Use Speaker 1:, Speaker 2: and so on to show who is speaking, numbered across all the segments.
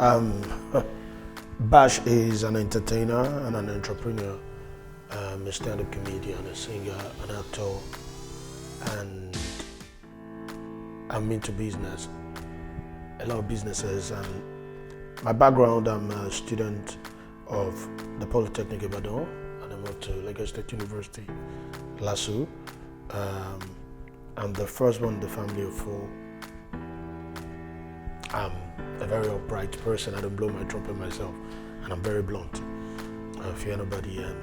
Speaker 1: Um, Bash is an entertainer and an entrepreneur, a stand-up comedian, a singer, an actor, and I'm into business, a lot of businesses. And my background, I'm a student of the Polytechnic Ibadan, and I moved to Lagos State University, LASU. I'm the first one in the family of four. I'm a very upright person. I don't blow my trumpet myself, and I'm very blunt. I fear nobody, and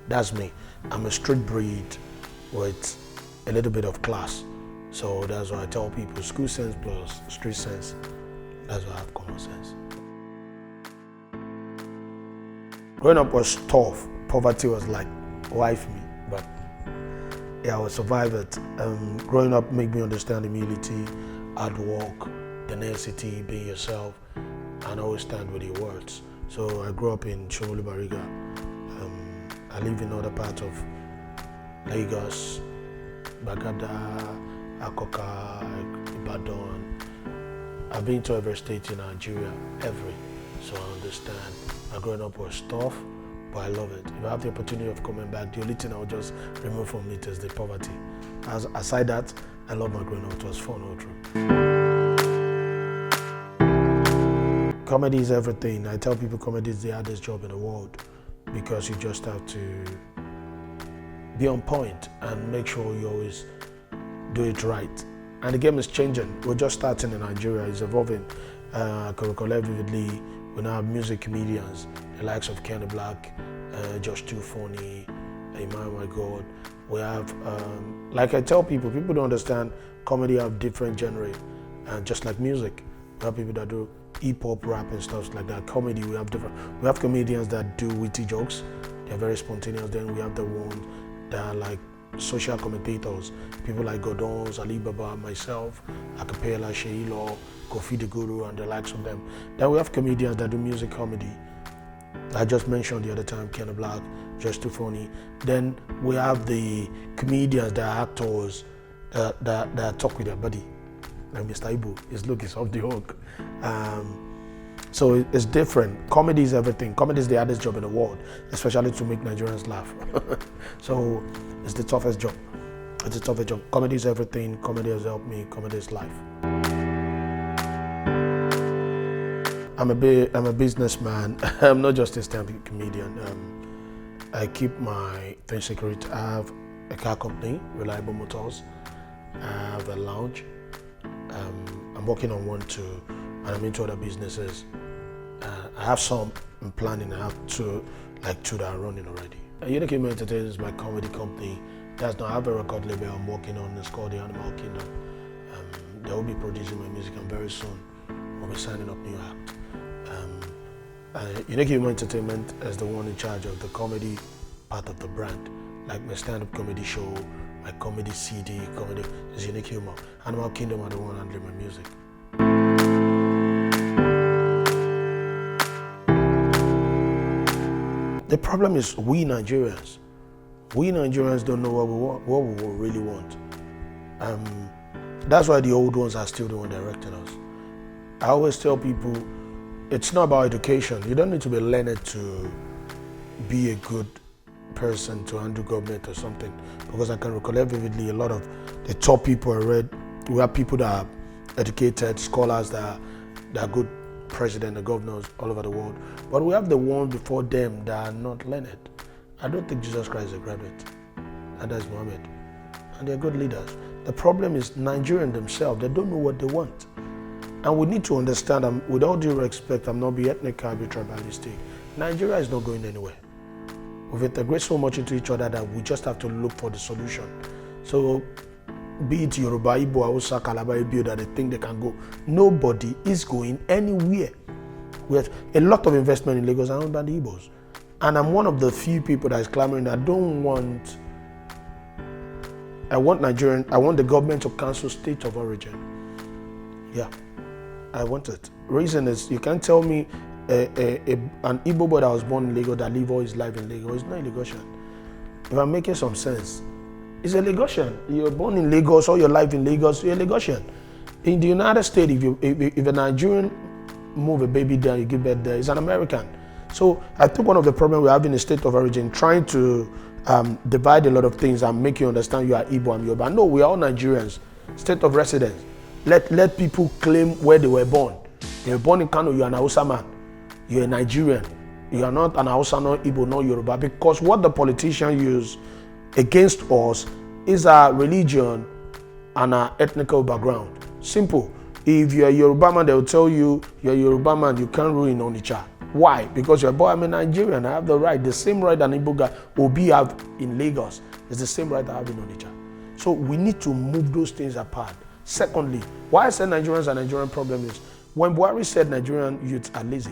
Speaker 1: that's me. I'm a street breed with a little bit of class. So that's why I tell people, school sense plus street sense, that's why I have common sense. Growing up was tough. Poverty was like wife me, but yeah, I will survive it. Growing up made me understand humility, hard work, tenacity, being yourself, and always stand with your words. So I grew up in Shomolu Bariga. I live in other parts of Lagos, Bagada, Akoka, Ibadan. I've been to every state in Nigeria, so I understand. My growing up was tough, but I love it. If I have the opportunity of coming back, the only thing I'll just remove from it is the poverty. Aside that, I love my growing up. It was fun all through. Comedy is everything. I tell people comedy is the hardest job in the world because you just have to be on point and make sure you always do it right. And the game is changing. We're just starting in Nigeria. It's evolving. I can recollect vividly, we now have music comedians, the likes of Kenny Black, Just Too Funny, My God. We have, like I tell people don't understand comedy have different genres, and just like music, we have people that do hip-hop, rap and stuff like that. Comedy, we have comedians that do witty jokes, they're very spontaneous. Then we have the ones that are like social commentators, people like Godons, Alibaba, myself, Acapella, Sheilo, Kofi the Guru, and the likes of them. Then we have comedians that do music comedy. I just mentioned the other time, Kenny Black, Just Too Funny. Then we have the comedians that are actors that talk with their body, like Mr. Ibu. His look is off the hook. So it's different. Comedy is everything. Comedy is the hardest job in the world, especially to make Nigerians laugh. So it's the toughest job. It's the toughest job. Comedy is everything. Comedy has helped me. Comedy is life. I'm a businessman. I'm not just a stand-up comedian. I keep my things secret. I have a car company, Reliable Motors. I have a lounge. I'm working on one too, and I'm into other businesses. I have some in planning. I have two that are running already. Unique Entertainment is my comedy company. That's not, I have a record label I'm working on. It's called the Animal Kingdom. They will be producing my music, and very soon we'll be signing up new act. Unique Entertainment is the one in charge of the comedy part of the brand, like my stand-up comedy show, my comedy CD, comedy is Unique Humor. Animal Kingdom are the one handling my music. The problem is we Nigerians don't know what we want, what we really want. That's why the old ones are still the one directing us. I always tell people, it's not about education. You don't need to be learned to be a good person to handle government or something. Because I can recollect vividly a lot of the top people I read. We have people that are educated, scholars that are good president and governors all over the world. But we have the ones before them that are not learned. I don't think Jesus Christ is a graduate, and that's Muhammad. And they're good leaders. The problem is Nigerians themselves, they don't know what they want. And we need to understand, with all due respect, I'm not being ethnic, I'll be tribalistic. Nigeria is not going anywhere. We've integrated so much into each other that we just have to look for the solution. So, be it Yoruba, Igbo, Hausa, Calabar, Ibio, that they think they can go. Nobody is going anywhere. We have a lot of investment in Lagos and owned by the Igbos. And I'm one of the few people that is clamoring, I want the government to cancel state of origin. Yeah. I want it. Reason is, you can't tell me an Igbo boy that was born in Lagos that live all his life in Lagos. It's not a Lagosian. If I'm making some sense, it's a Lagosian. You're born in Lagos, all your life in Lagos, you're a Lagosian. In the United States, if a Nigerian move a baby there, you give birth there. He's an American. So I think one of the problems we have in the state of origin, trying to divide a lot of things and make you understand you are Igbo and Yoruba. No, we are all Nigerians. State of residence. Let people claim where they were born. They were born in Kano, you're an Hausa man. You're a Nigerian. You are not an Hausa, not Igbo, not Yoruba. Because what the politicians use against us is our religion and our ethnical background. Simple. If you're a Yoruba man, they'll tell you you're a Yoruba man, you can't rule in Onitsha. Why? Because you're boy, I'm a Nigerian. I have the right, the same right an Igbo guy Obi have in Lagos. It's the same right I have in Onitsha. So we need to move those things apart. Secondly, why I said Nigerians are Nigerian problem is when Buhari said Nigerian youths are lazy.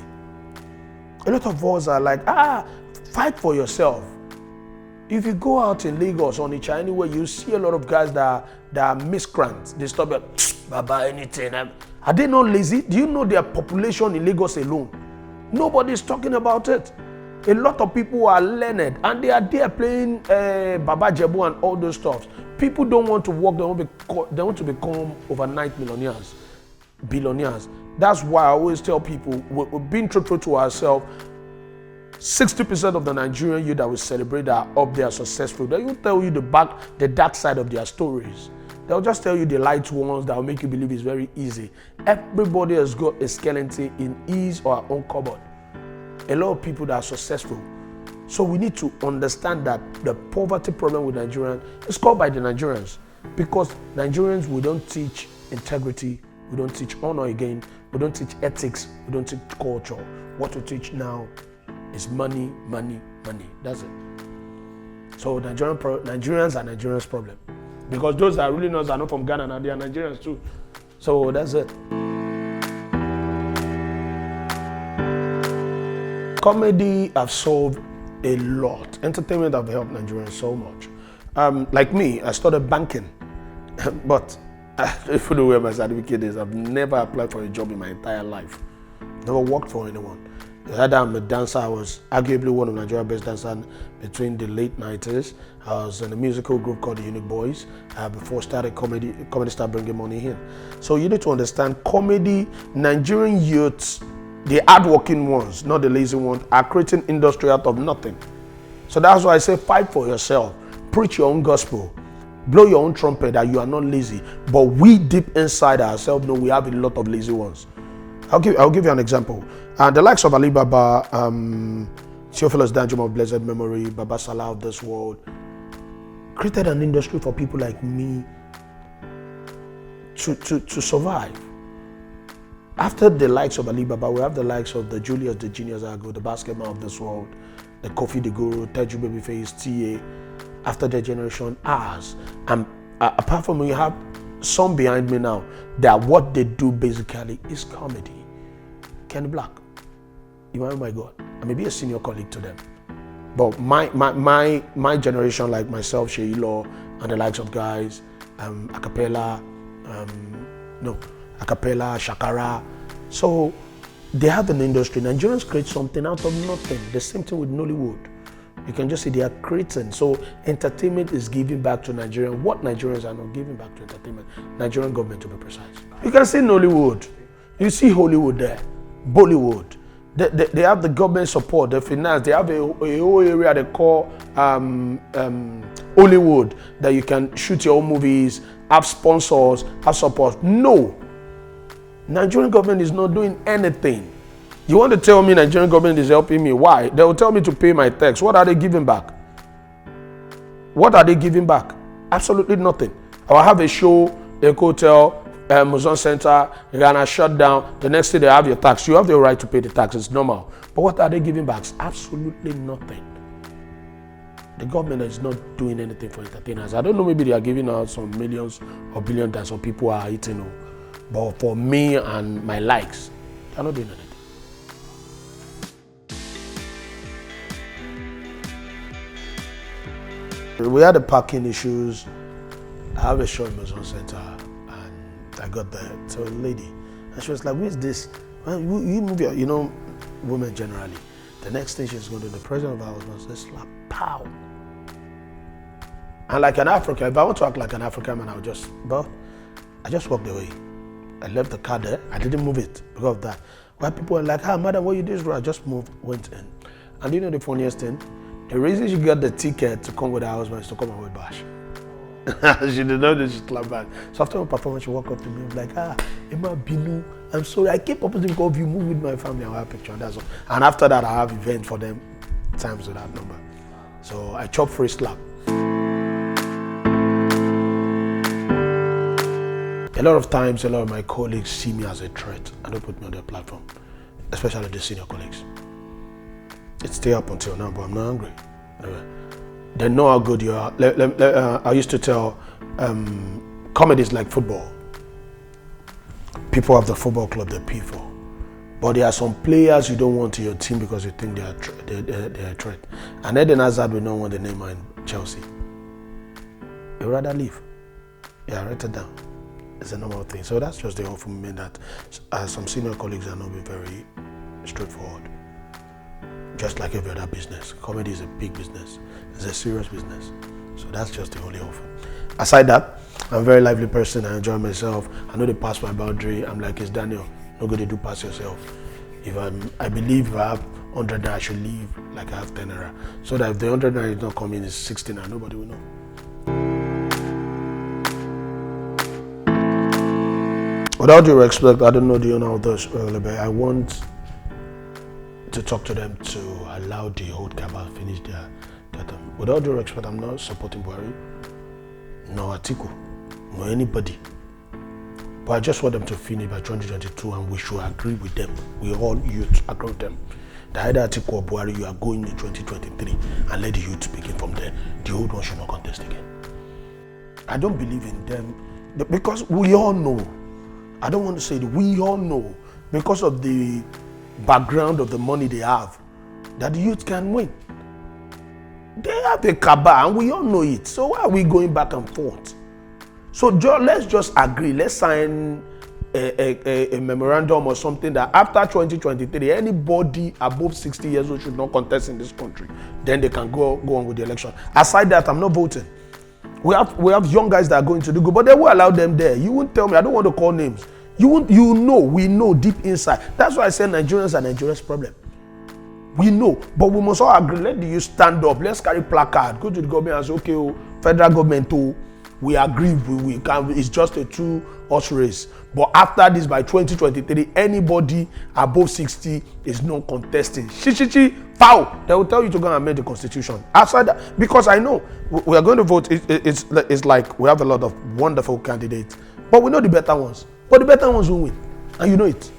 Speaker 1: A lot of us are like, fight for yourself. If you go out in Lagos, Onitsha, anywhere, you see a lot of guys that are miscreants. They stop at Baba anything. Are they not lazy? Do you know their population in Lagos alone? Nobody is talking about it. A lot of people are learned and they are there playing Baba Jebu and all those stuff. People don't want to work, they want to become overnight billionaires. That's why I always tell people, we're being truthful to ourselves. 60% of the Nigerian youth that we celebrate are up there successful. They will tell you the dark side of their stories. They'll just tell you the light ones that will make you believe it's very easy. Everybody has got a skeleton in his or her own cupboard. A lot of people that are successful. So we need to understand that the poverty problem with Nigerians is caused by the Nigerians. Because Nigerians, we don't teach integrity, we don't teach honor again, we don't teach ethics, we don't teach culture. What we teach now is money, money, money. That's it. So Nigerians are Nigerians' problem. Because those that really knows are not from Ghana, now they are Nigerians too. So that's it. Comedy have solved a lot. Entertainment have helped Nigerians so much. Like me, I started banking, but if you know where my certificate is, I've never applied for a job in my entire life. Never worked for anyone. Either I'm a dancer, I was arguably one of Nigeria's best dancers between the late 90s. I was in a musical group called the Unique Boys before started comedy started bringing money in. So you need to understand comedy, Nigerian youths, the hardworking ones, not the lazy ones, are creating industry out of nothing. So that's why I say fight for yourself, preach your own gospel, blow your own trumpet that you are not lazy. But we deep inside ourselves know we have a lot of lazy ones. I'll give you an example. The likes of Ali Baba, Theophilus Danjuma of blessed memory, Baba Salah of this world, created an industry for people like me to survive. After the likes of Ali Baba, we have the likes of the Julius, the Genius Ago, the basketball of this world, the Kofi the Guru, Teju Babyface, TA. After their generation, ours. And apart from, we have some behind me now that what they do basically is comedy. Kenny Black, oh my God, I may be a senior colleague to them, but my generation, like myself, Sheilo, and the likes of guys, Acapella, Shakara. So they have an industry. Nigerians create something out of nothing. The same thing with Nollywood. You can just see they are creating. So entertainment is giving back to Nigerians. What Nigerians are not giving back to entertainment? Nigerian government, to be precise. You can see Nollywood. You see Hollywood there. Bollywood. They have the government support, the finance. They have a whole area they call Hollywood that you can shoot your own movies, have sponsors, have support. No. Nigerian government is not doing anything. You want to tell me Nigerian government is helping me? Why? They will tell me to pay my tax. What are they giving back? What are they giving back? Absolutely nothing. I'll have a show, a hotel, Museum Center, you're gonna shut down. The next day they have your tax. You have the right to pay the tax. It's normal. But what are they giving back? Absolutely nothing. The government is not doing anything for entertainers. I don't know, maybe they are giving out some millions or billions that some people are eating. But for me and my likes, they're not doing anything. We had the parking issues. I have a show in Museum Center, and I got there to a lady, and she was like, "Who is this? Well, you move your, women generally." The next thing she's going to do, the president of our house was just like, pow. And like an African, if I want to act like an African man, I just walked away. I left the car there. I didn't move it because of that. Why people are like, madam, what you do is right. I just moved, went in. And you know the funniest thing? The reason she got the ticket to come with her husband is to come and with Bash. She did not know she slapped back. So after my performance, she walked up to me and was like, Emma Binu, I'm sorry, I keep opposing because you move with my family, I'll have a picture, and that's all. And after that, I have event for them times with that number. So I chop free slap. A lot of times, a lot of my colleagues see me as a threat and don't put me on their platform, especially the senior colleagues. It's still up until now, but I'm not angry. They know how good you are. I used to tell comedy is like football. People have the football club they pay for. But there are some players you don't want in your team because you think they're a threat. And Eden Hazard will not want the name in Chelsea. You'd rather leave. Yeah, write it down. It's a normal thing. So that's just the offer me that some senior colleagues are not being very straightforward. Just like every other business. Comedy is a big business. It's a serious business. So that's just the only offer. Aside that, I'm a very lively person. I enjoy myself. I know they pass my boundary. I'm like, it's Daniel. No good to do pass yourself. I believe if I have 100 naira, I should leave like I have 10 naira. So that if the 100 naira is not coming, it's 16 naira, nobody will know. Without due respect, I don't know the owner of this earlier, but I want to talk to them to allow the old cabal finish their term. Without due respect, I'm not supporting Buhari, nor Atiku, nor anybody. But I just want them to finish by 2022 and we should agree with them. We all youth agree with them. That either Atiku or Buhari, you are going in 2023 and let the youth begin from there. The old one should not contest again. I don't believe in them because we all know. I don't want to say it, we all know because of the background of the money they have that the youth can win. They have a cabal and we all know it. So why are we going back and forth? So let's just agree. Let's sign a memorandum or something that after 2023, anybody above 60 years old should not contest in this country. Then they can go on with the election. Aside that, I'm not voting. We have young guys that are going to do good, but they will allow them there. You won't tell me. I don't want to call names. We know deep inside. That's why I say Nigerians are Nigeria's problem. We know, but we must all agree. Let the youth stand up. Let's carry placard. Go to the government and say, okay, federal government, we agree. We can. It's just a two-horse race. But after this, by 2023, anybody above 60 is not contesting. Foul. They will tell you to go and amend the constitution. Outside that, because I know we are going to vote. It's like we have a lot of wonderful candidates, but we know the better ones. But the better ones will win, and you know it.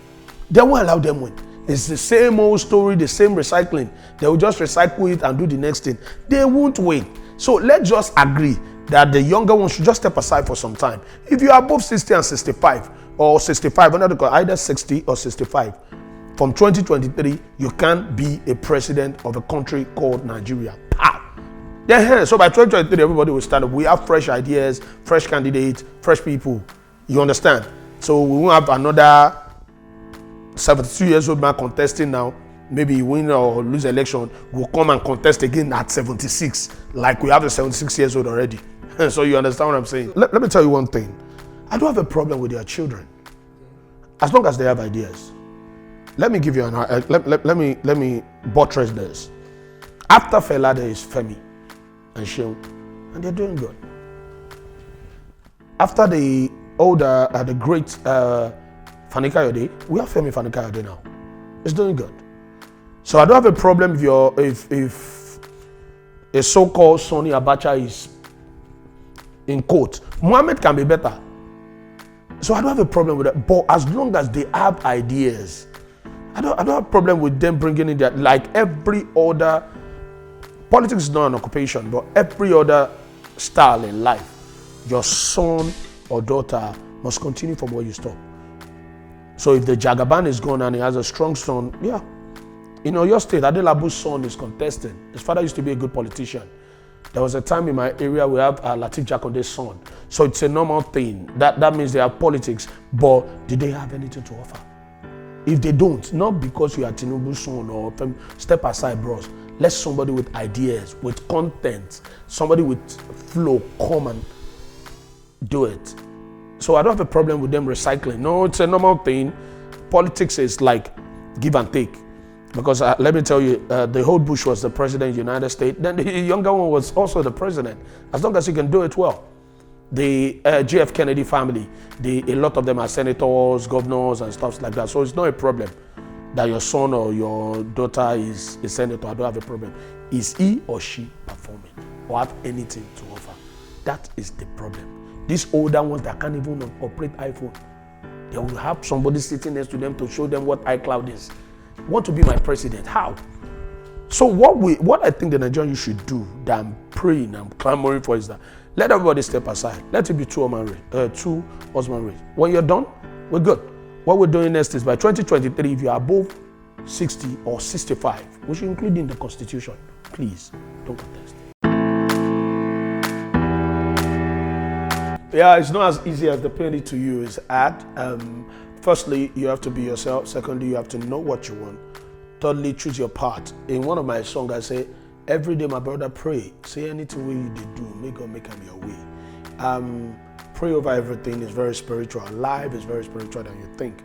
Speaker 1: They won't allow them win. It's the same old story, the same recycling. They will just recycle it and do the next thing. They won't win. So let's just agree that the younger ones should just step aside for some time. If you are above 60 and 65, or 65, either 60 or 65, from 2023, you can't be a president of a country called Nigeria. So by 2023, everybody will stand up. We have fresh ideas, fresh candidates, fresh people. You understand? So we won't have another 72 years old man contesting now. Maybe he win or lose election, will come and contest again at 76, like we have a 76 years old already. So you understand what I'm saying? Let me tell you one thing. I don't have a problem with their children, as long as they have ideas. Let me give you let me buttress this. After Fela, there is Femi and Shehu, and they're doing good. After the older, the great Fani Kayode, we have Femi Fani Kayode now. It's doing good. So I don't have a problem if a so-called Sonny Abacha is in court. Mohammed can be better. So I don't have a problem with that. But as long as they have ideas, I don't have a problem with them bringing in that. Like every other, politics is not an occupation, but every other style in life, your son or daughter must continue from where you stop. So if the Jagaban is gone and he has a strong son, yeah. In your state, Adelabu's son is contesting. His father used to be a good politician. There was a time in my area we have Lateef Jakonde's son. So it's a normal thing. That means they have politics, but do they have anything to offer? If they don't, not because you are Tinubu's son or step aside, bros. Let somebody with ideas, with content, somebody with flow come and do it. So I don't have a problem with them recycling. No, it's a normal thing. Politics is like give and take. Because let me tell you, the old Bush was the president of the United States. Then the younger one was also the president. As long as you can do it well. The JF Kennedy family, a lot of them are senators, governors, and stuff like that. So it's not a problem that your son or your daughter is a senator. I don't have a problem. Is he or she performing or have anything to offer? That is the problem. These older ones that can't even operate iPhone, they will have somebody sitting next to them to show them what iCloud is. Want to be my president? How? So what I think the Nigerian you should do, that I'm praying, I'm clamoring for, is that let everybody step aside. Let it be two-husband race. When you're done, we're good. What we're doing next is by 2023, if you're above 60 or 65, we should include in the Constitution. Please, don't contest. Yeah, it's not as easy as the penny to you is at. Firstly, you have to be yourself. Secondly, you have to know what you want. Thirdly, choose your part. In one of my songs, I say, every day, my brother, pray. Say anything way you did do, may God make them your way. Pray over everything. It's very spiritual. Life is very spiritual than you think.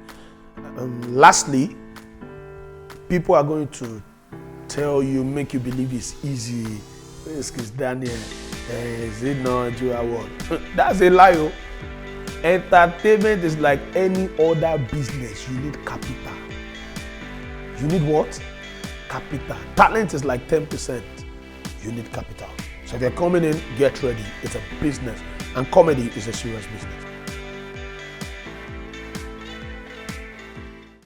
Speaker 1: Lastly, people are going to tell you, make you believe it's easy. It's Daniel. Is it not you award? That's a lie. Oh. Entertainment is like any other business. You need capital. You need what? Capital. Talent is like 10%. You need capital. So if you're coming in, get ready. It's a business. And comedy is a serious business.